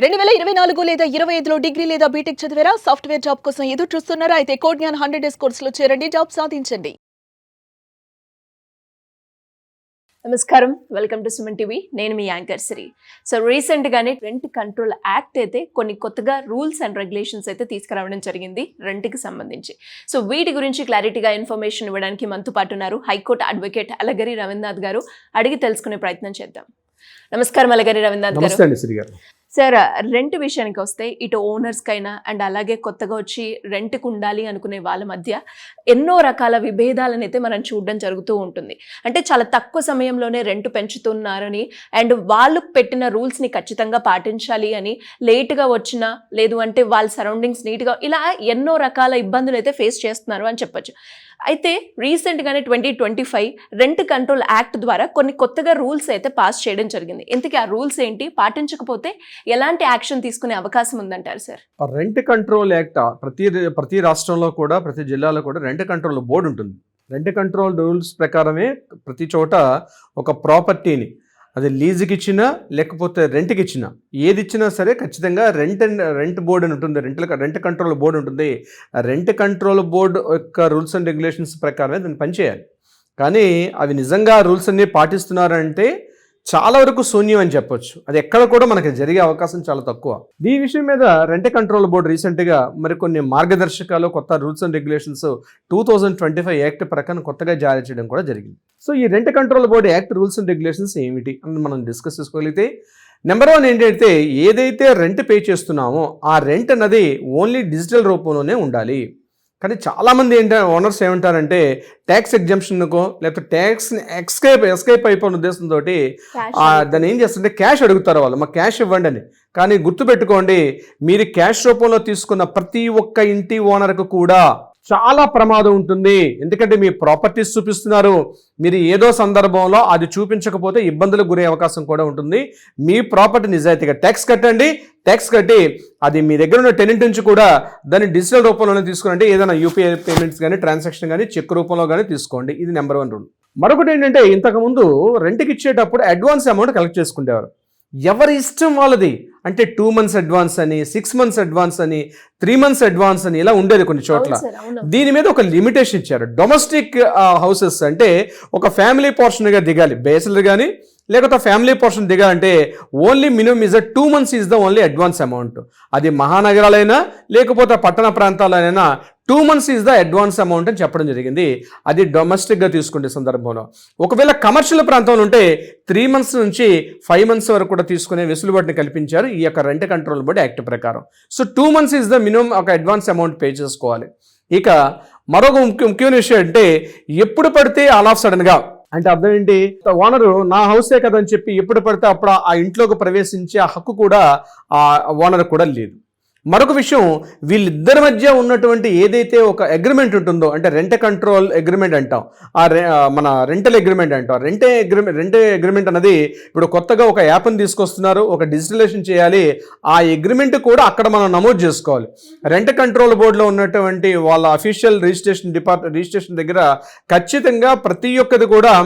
2024 లేదా 25లో డిగ్రీ లేదా బీటెక్ చదివారా? సాఫ్ట్‌వేర్ జాబ్ కోసం ఎదురు చూస్తున్నారా? అయితే కోడ్ జ్ఞాన్ 100 డేస్ కోర్సులో చేరండి, జాబ్ సాధించండి. నమస్కారం, వెల్కమ్ టు సుమన్ టీవీ. నేను మీ యాంకర్ శ్రీ. సో రీసెంట్గానే రెంట్ కంట్రోల్ యాక్ట్ అయితే కొన్ని కొత్తగా రూల్స్ అండ్ రెగ్యులేషన్స్ అయితే తీసుకురావడం జరిగింది రెంట్కి సంబంధించి. సో వీటి గురించి క్లారిటీగా ఇన్ఫర్మేషన్ ఇవ్వడానికి మనతో పాటు ఉన్నారు హైకోర్టు అడ్వకేట్ అలగరి రవీంద్రనాథ్ గారు. అడిగి తెలుసుకునే ప్రయత్నం చేద్దాం. నమస్కారం అలగరి రవీంద్రనాథ్ గారు. సార్, రెంట్ విషయానికి వస్తే ఇటు ఓనర్స్కైనా అండ్ అలాగే కొత్తగా వచ్చి రెంట్కి ఉండాలి అనుకునే వాళ్ళ మధ్య ఎన్నో రకాల విభేదాలను అయితే మనం చూడడం జరుగుతూ ఉంటుంది. అంటే చాలా తక్కువ సమయంలోనే రెంట్ పెంచుతున్నారని అండ్ వాళ్ళు పెట్టిన రూల్స్ని ఖచ్చితంగా పాటించాలి అని, లేట్గా వచ్చినా లేదు అంటే వాళ్ళ సరౌండింగ్స్ నీట్గా, ఇలా ఎన్నో రకాల ఇబ్బందులు అయితే ఫేస్ చేస్తున్నారు అని చెప్పొచ్చు. అయితే రీసెంట్గానే 2025 రెంట్ కంట్రోల్ యాక్ట్ ద్వారా కొన్ని కొత్తగా రూల్స్ అయితే పాస్ చేయడం జరిగింది. ఇంతకీ ఆ రూల్స్ ఏంటి, పాటించకపోతే ఎలాంటి యాక్షన్ తీసుకునే అవకాశం ఉందంటారు సార్? రెంట్ కంట్రోల్ యాక్ట్ ప్రతి రాష్ట్రంలో కూడా, ప్రతి జిల్లాలో కూడా రెంట్ కంట్రోల్ బోర్డు ఉంటుంది. రెంట్ కంట్రోల్ రూల్స్ ప్రకారమే ప్రతి చోట ఒక ప్రాపర్టీని అది లీజుకి ఇచ్చినా లేకపోతే రెంట్కి ఇచ్చినా, ఏది ఇచ్చినా సరే ఖచ్చితంగా రెంట్ బోర్డు అని ఉంటుంది, రెంట్ కంట్రోల్ బోర్డు ఉంటుంది. రెంట్ కంట్రోల్ బోర్డు యొక్క రూల్స్ అండ్ రెగ్యులేషన్స్ ప్రకారమే దాన్ని పనిచేయాలి. కానీ అవి నిజంగా రూల్స్ అన్నీ పాటిస్తున్నారంటే చాలా వరకు శూన్యం అని చెప్పొచ్చు. అది ఎక్కడ కూడా మనకి జరిగే అవకాశం చాలా తక్కువ. ఈ విషయం మీద రెంట్ కంట్రోల్ బోర్డు రీసెంట్గా మరికొన్ని మార్గదర్శకాలు, కొత్త రూల్స్ అండ్ రెగ్యులేషన్స్ 2025 యాక్ట్ ప్రకారం కొత్తగా జారీ చేయడం కూడా జరిగింది. సో ఈ rent control board act rules and regulations ఏమిటి అని మనం డిస్కస్ చేసుకోగలిగితే, నెంబర్ 1 ఏంటంటే, ఏదైతే రెంట్ పే చేస్తున్నామో ఆ రెంట్ అన్నది ఓన్లీ డిజిటల్ రూపంలోనే ఉండాలి. కానీ చాలామంది ఓనర్స్ ఏమంటారంటే, ట్యాక్స్ ఎగ్జంప్షన్కో లేకపోతే ట్యాక్స్ని ఎస్కేప్ అయిపోయిన ఉద్దేశంతో దాన్ని ఏం చేస్తుంటే క్యాష్ అడుగుతారు వాళ్ళు, మాకు క్యాష్ ఇవ్వండి అని. కానీ గుర్తుపెట్టుకోండి, మీరు క్యాష్ రూపంలో తీసుకున్న ప్రతి ఒక్క ఇంటి ఓనర్కు కూడా చాలా ప్రమాదం ఉంటుంది. ఎందుకంటే మీ ప్రాపర్టీస్ చూపిస్తున్నారు, మీరు ఏదో సందర్భంలో అది చూపించకపోతే ఇబ్బందులకు గురే అవకాశం కూడా ఉంటుంది. మీ ప్రాపర్టీ నిజాయితీగా ట్యాక్స్ కట్టండి, ట్యాక్స్ కట్టి అది మీ దగ్గర ఉన్న టెనెంట్ నుంచి కూడా దాన్ని డిజిటల్ రూపంలోనే తీసుకోండి. ఏదైనా యూపీఐ పేమెంట్స్ కానీ, ట్రాన్సాక్షన్ కానీ, చెక్ రూపంలో కానీ తీసుకోండి. ఇది నెంబర్ 1 రూల్. మరొకటి ఏంటంటే, ఇంతకుముందు రెంట్కి ఇచ్చేటప్పుడు అడ్వాన్స్ అమౌంట్ కలెక్ట్ చేసుకునేవారు. ఎవరి ఇష్టం వాళ్ళది. అంటే 2 months అడ్వాన్స్ అని, 6 months అడ్వాన్స్ అని, 3 months అడ్వాన్స్ అని ఇలా ఉండేది కొన్ని చోట్ల. దీని మీద ఒక లిమిటేషన్ ఇచ్చారు. డొమెస్టిక్ హౌసెస్ అంటే ఒక ఫ్యామిలీ పోర్షన్గా దిగాలి, బేసిల్ కానీ లేకపోతే ఫ్యామిలీ పోర్షన్ దిగాలంటే only minimum is 2 months is the only advance amount. అది మహానగరాలైనా లేకపోతే పట్టణ ప్రాంతాలైనా 2 months is the advance amount అని చెప్పడం జరిగింది. అది డొమెస్టిక్గా తీసుకునే సందర్భంలో. ఒకవేళ కమర్షియల్ ప్రాంతంలో ఉంటే 3 months నుంచి 5 months వరకు కూడా తీసుకునే వెసులుబాటుని కల్పించారు ఈ యొక్క రెంట్ కంట్రోల్ బోర్డు యాక్ట్ ప్రకారం. So 2 months is the minimum ఒక అడ్వాన్స్ అమౌంట్ పే చేసుకోవాలి. ఇక మరొక ముఖ్యమైన విషయం అంటే, ఎప్పుడు పడితే ఆల్ ఆఫ్ సడన్గా, అంటే అర్థం ఏంటి, ఓనరు నా హౌసే కదా అని చెప్పి ఎప్పుడు పడితే అప్పుడు ఆ ఇంట్లోకి ప్రవేశించే ఆ హక్కు కూడా ఆ ఓనర్ కూడా లేదు. మరొక విషయం, వీళ్ళిద్దరి మధ్య ఉన్నటువంటి ఏదైతే ఒక అగ్రిమెంట్ ఉంటుందో, అంటే రెంట్ కంట్రోల్ అగ్రిమెంట్ అంటాం, మన రెంటల్ అగ్రిమెంట్ అంటాం. రెంట్ అగ్రిమెంట్ అన్నది ఇప్పుడు కొత్తగా ఒక యాప్ని తీసుకొస్తున్నారు, ఒక డిజిటలైజేషన్ చేయాలి. ఆ అగ్రిమెంట్ కూడా అక్కడ మనం నమోదు చేసుకోవాలి. రెంట్ కంట్రోల్ బోర్డులో ఉన్నటువంటి వాళ్ళ అఫీషియల్ రిజిస్ట్రేషన్ దగ్గర ఖచ్చితంగా ప్రతి ఒక్కది కూడా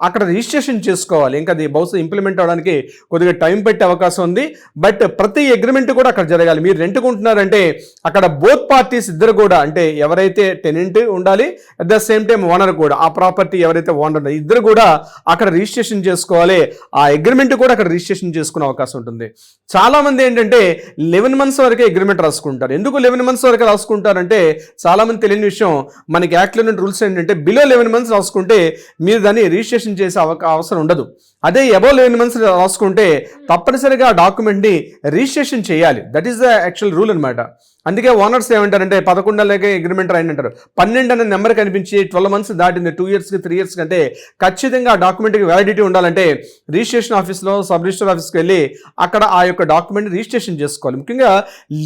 అక్కడ రిజిస్ట్రేషన్ చేసుకోవాలి. ఇంకా అది బహుశా ఇంప్లిమెంట్ అవడానికి కొద్దిగా టైం పెట్టే అవకాశం ఉంది. బట్ ప్రతి అగ్రిమెంట్ కూడా అక్కడ జరగాలి. మీరు రెంట్ ఉంటున్నారంటే అక్కడ బోత్ పార్టీస్ ఇద్దరు కూడా, అంటే ఎవరైతే టెనెంట్ ఉండాలి, at the same time owner కూడా, ఆ ప్రాపర్టీ ఎవరైతే ఓనర్ ఉండాలి ఇద్దరు కూడా అక్కడ రిజిస్ట్రేషన్ చేసుకోవాలి. ఆ అగ్రిమెంట్ కూడా అక్కడ రిజిస్ట్రేషన్ చేసుకునే అవకాశం ఉంటుంది. చాలా మంది ఏంటంటే 11 months వరకే అగ్రిమెంట్ రాసుకుంటారు. ఎందుకు 11 months వరకు రాసుకుంటారంటే, చాలా మంది తెలియని విషయం, మనకి యాక్ట్లో ఉన్న రూల్స్ ఏంటంటే బిలో 11 months రాసుకుంటే మీరు దాన్ని రిజిస్ట్రేషన్ చేసే అవసరం ఉండదు. అదే అబౌవ్ 11 months రాసుకుంటే తప్పనిసరిగా ఆ డాక్యుమెంట్ని రిజిస్ట్రేషన్ చేయాలి. That is the actual rule అనమాట. అందుకే ఓనర్స్ ఏమంటారంటే 11 నెలలకే అగ్రిమెంట్ రాయండి అంటారు. 12 అనే నెంబర్ కనిపించి 12 months దాటింది, 2 yearsకి 3 years కంటే ఖచ్చితంగా ఆ డాక్యుమెంట్కి వ్యాలిడిటీ ఉండాలంటే రిజిస్ట్రేషన్ ఆఫీస్లో, సబ్ రిజిస్టర్ ఆఫీస్కి వెళ్ళి అక్కడ ఆ యొక్క డాక్యుమెంట్ రిజిస్ట్రేషన్ చేసుకోవాలి. ముఖ్యంగా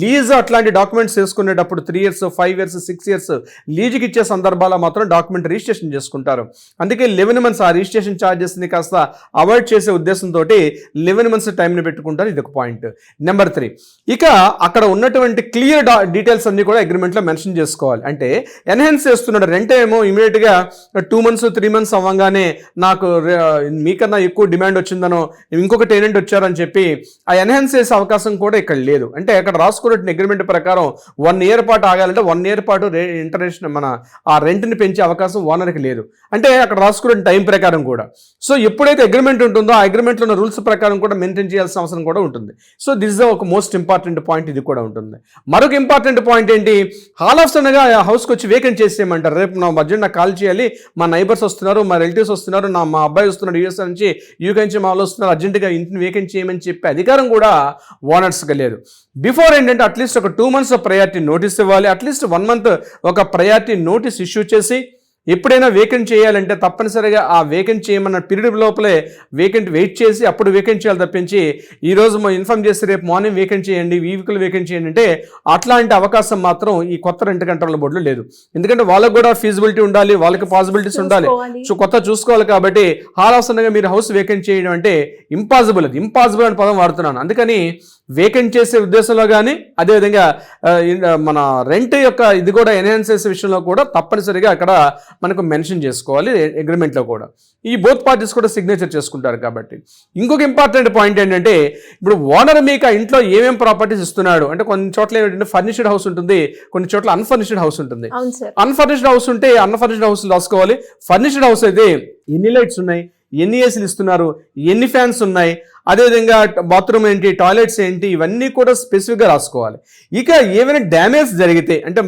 లీజ్ అట్లాంటి డాక్యుమెంట్స్ చేసుకునేటప్పుడు 3 years, 5 years, 6 years లీజుకి ఇచ్చే సందర్భాల్లో మాత్రం డాక్యుమెంట్ రిజిస్ట్రేషన్ చేసుకుంటారు. అందుకే 11 months ఆ రిజిస్ట్రేషన్ ఛార్జెస్ని కాస్త అవాయిడ్ చేసే ఉద్దేశంతో 11 months టైంని పెట్టుకుంటారు. ఇది ఒక పాయింట్. నెంబర్ 3, ఇక అక్కడ ఉన్నటువంటి క్లియర్ డీటెయిల్స్ అన్ని కూడా అగ్రిమెంట్లో మెన్షన్ చేసుకోవాలి. అంటే ఎన్హాన్స్ చేస్తున్నాడు, రెంట్ ఏమో ఇమీడియట్గా 2 months 3 months అవ్వగానే నాకు మీకన్నా ఎక్కువ డిమాండ్ వచ్చిందనో ఇంకొక టెనెంట్ వచ్చారని చెప్పి ఆ ఎన్హాన్స్ చేసే అవకాశం కూడా ఇక్కడ లేదు. అంటే అక్కడ రాసుకున్న అగ్రిమెంట్ ప్రకారం 1 year పాటు ఆగాలంటే 1 year పాటు ఇంటర్నేషనల్ మన ఆ రెంట్ని పెంచే అవకాశం ఓనర్కి లేదు. అంటే అక్కడ రాసుకున్న టైం ప్రకారం కూడా. సో ఎప్పుడైతే అగ్రిమెంట్ ఉంటుందో ఆ అగ్రిమెంట్లో ఉన్న రూల్స్ ప్రకారం కూడా మెయింటైన్ చేయాల్సిన అవసరం కూడా ఉంటుంది. సో దిస్ ఇస్ ఒక మోస్ట్ ఇంపార్టెంట్ పాయింట్, ఇది కూడా ఉంటుంది. మరొక ఇంపార్టెంట్ పాయింట్ ఏంటి, హాల్ ఆఫ్ సడన్గా హౌస్కి వచ్చి వేకెంట్ చేసేయమంటారు. రేపు నా మధ్య నాకు కాల్ చేయాలి, మా నైబర్స్ వస్తున్నారు, మా రిలేటివ్స్ వస్తున్నారు, మా అబ్బాయి వస్తున్నాడు యూఎస్ నుంచి, యూకే నుంచి మా వాళ్ళు వస్తున్నారు, అర్జెంటుగా ఇంటిని వేకెంట్ చేయమని చెప్పే అధికారం కూడా ఓనర్స్గా లేదు. బిఫోర్ ఏంటంటే అట్లీస్ట్ ఒక 2 months ప్రయారిటీ నోటీస్ ఇవ్వాలి, అట్లీస్ట్ 1 month ఒక ప్రయారిటీ నోటీస్ ఇష్యూ చేసి ఎప్పుడైనా వేకెంట్ చేయాలంటే తప్పనిసరిగా ఆ వేకెంట్ చేయమన్న పీరియడ్ లోపలే వేకెంట్ వెయిట్ చేసి అప్పుడు వేకెంట్ చేయాలి తప్పించి ఈరోజు ఇన్ఫార్మ్ చేసి రేపు మార్నింగ్ వేకెంట్ చేయండి, వీక్లో వేకెంట్ చేయండి అంటే అట్లాంటి అవకాశం మాత్రం ఈ కొత్త రెంట్ కంట్రోల్ బోర్డులో లేదు. ఎందుకంటే వాళ్ళకు కూడా ఫీజిబిలిటీ ఉండాలి, వాళ్ళకి పాసిబిలిటీస్ ఉండాలి, సో కొత్త చూసుకోవాలి. కాబట్టి హాల్ ఆఫ్ సడన్గా మీరు హౌస్ వేకెంట్ చేయడం అంటే ఇంపాసిబుల్ అని పదం వాడుతున్నాను. అందుకని వేకెంట్ చేసే ఉద్దేశంలో కానీ అదేవిధంగా మన రెంట్ యొక్క ఇది కూడా ఎన్హాన్స్ చేసే విషయంలో కూడా తప్పనిసరిగా అక్కడ మనకు మెన్షన్ చేసుకోవాలి అగ్రిమెంట్లో కూడా. ఈ బోత్ పార్టీస్ కూడా సిగ్నేచర్ చేసుకుంటారు. కాబట్టి ఇంకొక ఇంపార్టెంట్ పాయింట్ ఏంటంటే ఇప్పుడు ఓనర్ మీకు ఆ ఇంట్లో ఏమేం ప్రాపర్టీస్ ఇస్తున్నాడు అంటే కొన్ని చోట్ల ఏంటంటే ఫర్నిష్డ్ హౌస్ ఉంటుంది, కొన్ని చోట్ల అన్ఫర్నిష్డ్ హౌస్ ఉంటుంది. అన్ఫర్నిష్డ్ హౌస్ ఉంటే అన్ఫర్నిష్డ్ హౌస్ రాసుకోవాలి. ఫర్నిష్డ్ హౌస్ అయితే ఎన్ని లైట్స్ ఉన్నాయి, ఎన్ని ఏసీలు ఇస్తున్నారు, ఎన్ని ఫ్యాన్స్ ఉన్నాయి, అదేవిధంగా బాత్రూమ్ ఏంటి, టాయిలెట్స్ ఏంటి, ఇవన్నీ కూడా స్పెసిఫిక్గా రాసుకోవాలి. ఇక ఏమైనా డ్యామేజ్ జరిగితే అంటే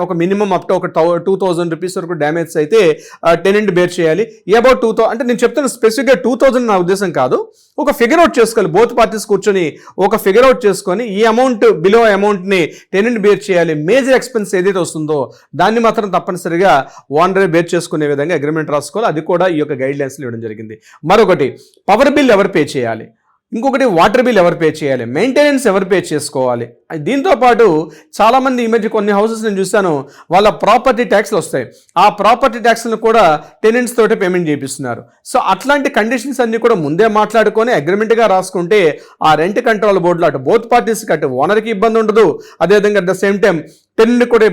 ఒక మినిమం అప్ టు ఒక 2000 రూపీస్ వరకు డ్యామేజ్ అయితే టెనెంట్ బేర్ చేయాలి. అబౌట్ 2000 అంటే నేను చెప్తాను స్పెసిఫిక్గా 2000 నా ఉద్దేశం కాదు, ఒక ఫిగర్ అవుట్ చేసుకోవాలి. బోత్ పార్టీస్ కూర్చొని ఒక ఫిగర్ అవుట్ చేసుకొని ఈ అమౌంట్ బిలో అమౌంట్ని టెనెంట్ బేర్ చేయాలి. మేజర్ ఎక్స్పెన్స్ ఏదైతే వస్తుందో దాన్ని మాత్రం తప్పనిసరిగా ఓనరే బేర్ చేసుకునే విధంగా అగ్రిమెంట్ రాసుకోవాలి. అది కూడా ఈ యొక్క గైడ్ లైన్స్లో ఇవ్వడం జరిగింది. మరొకటి పవర్ బిల్ ఎవరు పే చేయాలి, ఇంకొకటి వాటర్ బిల్ ఎవరు పే చేయాలి, మెయింటెనెన్స్ ఎవరు పే చేసుకోవాలి. దీంతో పాటు చాలామంది ఈ మధ్య కొన్ని హౌసెస్ నేను చూస్తాను వాళ్ళ ప్రాపర్టీ ట్యాక్స్లు వస్తాయి, ఆ ప్రాపర్టీ ట్యాక్స్లను కూడా టెనెంట్స్ తోటి పేమెంట్ చేపిస్తున్నారు. సో అట్లాంటి కండిషన్స్ అన్ని కూడా ముందే మాట్లాడుకొని అగ్రిమెంట్గా రాసుకుంటే ఆ రెంట్ కంట్రోల్ బోర్డులో అటు బోత్ పార్టీస్కి అటు ఓనర్కి ఇబ్బంది ఉండదు, అదేవిధంగా at the same time tenant కూడా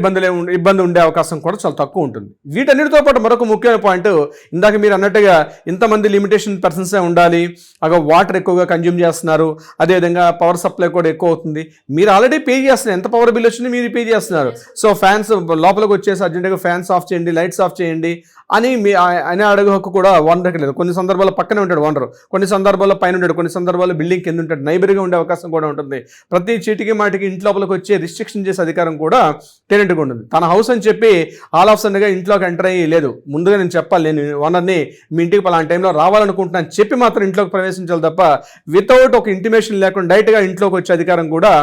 ఇబ్బంది ఉండే అవకాశం కూడా చాలా తక్కువ ఉంటుంది. వీటన్నిటితో పాటు మరొక ముఖ్యమైన పాయింట్, ఇందాక మీరు అన్నట్టుగా ఇంతమంది లిమిటేషన్ పర్సన్సే ఉండాలి, అక్కడ వాటర్ ఎక్కువగా కన్జ్యూమ్ చేస్తున్నారు, అదేవిధంగా పవర్ సప్లై కూడా ఎక్కువ అవుతుంది, మీరు ఆల్రెడీ పే చేస్తున్నారు, ఎంత పవర్ బిల్ వచ్చింది మీరు పే చేస్తున్నారు. సో ఫ్యాన్స్ లోపలికి వచ్చేసి అర్జెంట్గా ఫ్యాన్స్ ఆఫ్ చేయండి, లైట్స్ ఆఫ్ చేయండి అని అని అడుగు హక్కు కూడా ఓనర్కి లేదు. కొన్ని సందర్భాల్లో పక్కనే ఉంటాడు ఓనర్, కొన్ని సందర్భాల్లో పైన ఉంటాడు, కొన్ని సందర్భాల్లో బిల్డింగ్ కింద ఉంటాడు, నైబర్గా ఉండే అవకాశం కూడా ఉంటుంది. ప్రతి చీటికి మాటికి ఇంటి లోపలికి వచ్చే రిస్ట్రిక్షన్ చేసే అధికారం కూడా టెనెంట్గా ఉంటుంది. తన హౌస్ అని చెప్పి ఆల్ ఆఫ్ సడన్గా ఇంట్లోకి ఎంటర్ అయ్యి లేదు, ముందుగా నేను చెప్పాలి, నేను ఓనర్ని మీ ఇంటికి పలానా టైంలో రావాలనుకుంటున్నాను చెప్పి మాత్రం ఇంట్లోకి ప్రవేశించాలి తప్ప వితౌట్ ఒక ఇంటిమేషన్ లేకుండా డైరెక్ట్గా ఇంట్లోకి వచ్చే అధికారం కూడా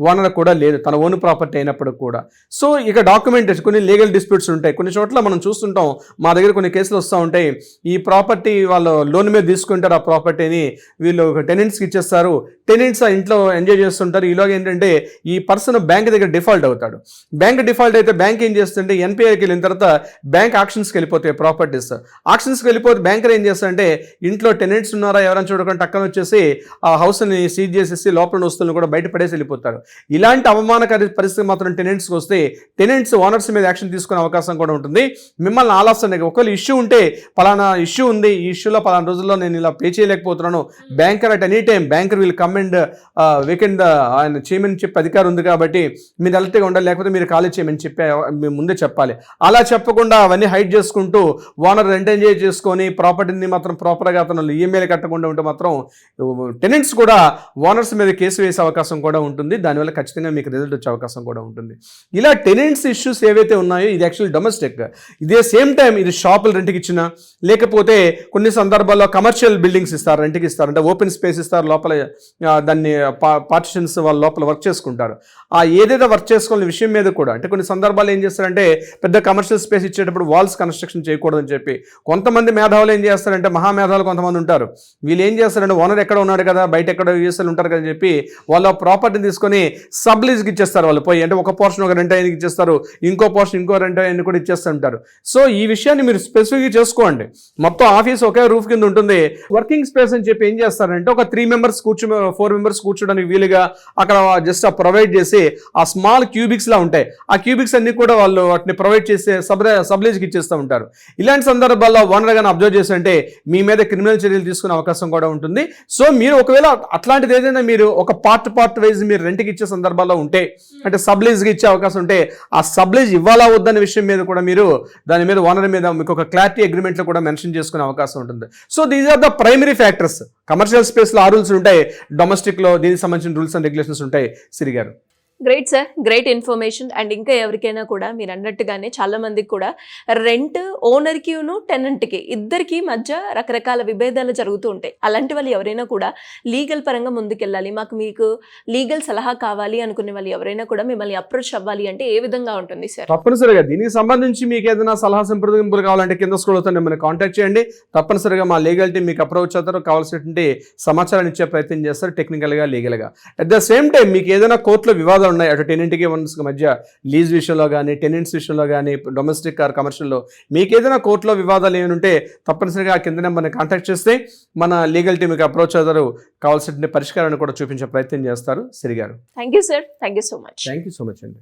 ఓనర్ కూడా లేదు, తన ఓన్ ప్రాపర్టీ అయినప్పుడు కూడా. సో ఇక డాక్యుమెంటేషన్ కొన్ని లీగల్ డిస్ప్యూట్స్ ఉంటాయి. కొన్ని చోట్ల మనం చూస్తుంటాం, మా దగ్గర కొన్ని కేసులు వస్తూ ఉంటాయి, ఈ ప్రాపర్టీ వాళ్ళు లోన్ మీద తీసుకుంటారు, ఆ ప్రాపర్టీని వీళ్ళు టెనెంట్స్కి ఇచ్చేస్తారు, టెనెంట్స్ ఆ ఇంట్లో ఎంజాయ్ చేస్తుంటారు. ఈలోగా ఏంటంటే ఈ పర్సన్ బ్యాంక్ దగ్గర డిఫాల్ట్ అవుతాడు. బ్యాంక్ డిఫాల్ట్ అయితే బ్యాంక్ ఏం చేస్తుంటే ఎన్పిఐకి వెళ్ళిన తర్వాత బ్యాంక్ ఆక్షన్స్కి వెళ్ళిపోతాయి ప్రాపర్టీస్. ఆక్షన్స్కి వెళ్ళిపోతే బ్యాంకర్ ఏం చేస్తారంటే ఇంట్లో టెనెంట్స్ ఉన్నారా ఎవరైనా చూడకుండా టక్కన వచ్చేసి ఆ హౌస్ని సీజ్ చేసేసి లోపల వస్తువులను కూడా బయట పడేసి వెళ్ళిపోతారు. ఇలాంటి అవమానకర పరిస్థితి మాత్రం టెనెంట్స్కి వస్తే టెనెంట్స్ ఓనర్స్ మీద యాక్షన్ తీసుకునే అవకాశం కూడా ఉంటుంది. మిమ్మల్ని ఆలోచన ఒకవేళ ఇష్యూ ఉంటే పలానా ఇష్యూ ఉంది, ఈ ఇష్యూలో పలానా రోజుల్లో నేను ఇలా పే చేయలేకపోతున్నాను, banker at any time banker will come and wakened ఆయన చేయమని చెప్పి అధికారం ఉంది కాబట్టి మీరు అలర్ట్గా ఉండాలి, లేకపోతే మీరు ఖాళీ చేయమని చెప్పి మేము ముందే చెప్పాలి. అలా చెప్పకుండా అవన్నీ హైడ్ చేసుకుంటూ ఓనర్ రెంట్ ఎంజాయ్ చేసుకొని ప్రాపర్టీని మాత్రం ప్రాపర్గా అతను ఈఎంఐలు కట్టకుండా ఉంటే మాత్రం టెనెంట్స్ కూడా ఓనర్స్ మీద కేసు వేసే అవకాశం కూడా ఉంటుంది. దానివల్ల ఖచ్చితంగా మీకు రిజల్ట్ వచ్చే అవకాశం కూడా ఉంటుంది. ఇలా టెనెంట్స్ ఇష్యూస్ ఏవైతే ఉన్నాయో ఇది యాక్చువల్లీ డొమెస్టిక్, ఇదే సేమ్ టైం ఇది షాపులు రెంట్కి ఇచ్చినా లేకపోతే కొన్ని సందర్భాల్లో కమర్షియల్ బిల్డింగ్స్ ఇస్తారు, రెంట్కి ఇస్తారు, అంటే ఓపెన్ స్పేస్ ఇస్తారు, లోపల దాన్ని పార్టిషన్స్ వాళ్ళ లోపల వర్క్ చేసుకుంటారు. ఆ ఏదైతే వర్క్ చేసుకోవాలని విషయం మీద కూడా అంటే కొన్ని సందర్భాలు ఏం చేస్తారంటే పెద్ద కమర్షియల్ స్పేస్ ఇచ్చేటప్పుడు వాల్స్ కన్స్ట్రక్షన్ చేయకూడదని చెప్పి కొంతమంది మేధావులు ఏం చేస్తారంటే మహామేధావులు కొంతమంది ఉంటారు, వీళ్ళు ఏం చేస్తారంటే ఓనర్ ఎక్కడ ఉన్నాడు కదా బయట ఎక్కడ యూఎస్ఎల్ ఉంటారు కదా చెప్పి వాళ్ళ ప్రాపర్టీని తీసుకొని సబ్ లీజ్కి ఇచ్చేస్తారు వాళ్ళు పోయి. అంటే ఒక పోర్షన్ ఒక రెంట్ ఆయనకి ఇచ్చేస్తారు, ఇంకో పోర్షన్ ఇంకో రెంట్ ఆయన కూడా ఇచ్చేస్తుంటారు. సో ఈ విషయాన్ని మీరు స్పెసిఫిక్గా చేసుకోండి. మొత్తం ఆఫీస్ ఒకే రూఫ్ కింద ఉంటుంది. వర్కింగ్ స్పేస్ అని చెప్పి ఏం చేస్తారంటే ఒక 4 మెంబర్స్ కూర్చోడానికి వీలుగా అక్కడ జస్ట్ ప్రొవైడ్ చేసి ఆ స్మాల్ క్యూబిక్స్ లా ఉంటాయి, ఆ క్యూబిక్స్ అన్ని కూడా వాళ్ళు వాటిని ప్రొవైడ్ చేసి సబ్లీజ్కి ఇచ్చేస్తూ ఉంటారు. ఇలాంటి సందర్భాల్లో ఓనర్ గాని అబ్జర్వ్ చేసి అంటే మీ మీద క్రిమినల్ చర్యలు తీసుకునే అవకాశం కూడా ఉంటుంది. సో మీరు ఒకవేళ అట్లాంటిది ఏదైనా మీరు ఒక పార్ట్ వైజ్ మీరు రెంట్కి ఇచ్చే సందర్భాల్లో ఉంటే, అంటే సబ్లీజ్కి ఇచ్చే అవకాశం ఉంటే, ఆ సబ్లీజ్ ఇవ్వాలా వద్దనే విషయం మీద కూడా మీరు దాని మీద ఓనర్ మీద మీకు ఒక క్లారిటీ అగ్రిమెంట్లో కూడా మెన్షన్ చేసుకునే అవకాశం ఉంటుంది. So these are the primary factors. Commercial స్పేస్లో ఆ రూల్స్ ఉంటాయి, డొమెస్టిక్లో దీనికి సంబంధించిన రూల్స్ అండ్ రెగ్యులేషన్స్ ఉంటాయి. సిరి గారు, great sir, great information. And ఇంకా ఎవరికైనా కూడా మీరు అన్నట్టుగానే చాలా మందికి కూడా రెంట్ ఓనర్కి టెనెంట్కి ఇద్దరికి మధ్య రకరకాల విభేదాలు జరుగుతూ ఉంటాయి. అలాంటి వాళ్ళు ఎవరైనా కూడా లీగల్ పరంగా ముందుకెళ్ళాలి, మీకు లీగల్ సలహా కావాలి అనుకునే వాళ్ళు ఎవరైనా కూడా మిమ్మల్ని అప్రోచ్ అవ్వాలి అంటే ఏ విధంగా ఉంటుంది సార్? తప్పనిసరిగా దీనికి సంబంధించి మీకు ఏదైనా సలహా సంప్రదింపులు కావాలంటే కింద స్క్రోల్ అవుతుంది, మిమ్మల్ని కాంటాక్ట్ చేయండి. తప్పనిసరిగా మా లీగల్ టీం మీకు అప్రోచ్ అవుతారు, కావాల్సినటువంటి సమాచారాన్ని ఇచ్చే ప్రయత్నం చేస్తారు, టెక్నికల్గా లీగల్గా. అట్ ద సేమ్ టైం మీకు ఏదైనా కోర్టులో వివాదం ఉన్నాయి, అటు టెనెంట్కి ఓనర్స్కి మధ్య లీజ్ విషయంలో కానీ, టెనెంట్స్ విషయంలో కానీ, డొమెస్టిక్ ఆర్ కమర్షియల్లో మీకు ఏదైనా కోర్టులో వివాదాలు ఏమైనా ఉంటే తప్పనిసరిగా ఆ కింద నెంబర్ని కాంటాక్ట్ చేస్తే మన లీగల్ టీంకి అప్రోచ్ అవుతారు, కావాల్సిన పరిష్కారాన్ని కూడా చూపించే ప్రయత్నం చేస్తారు. సిరి గారు, thank you sir, thank you so much. Thank you so much అండి.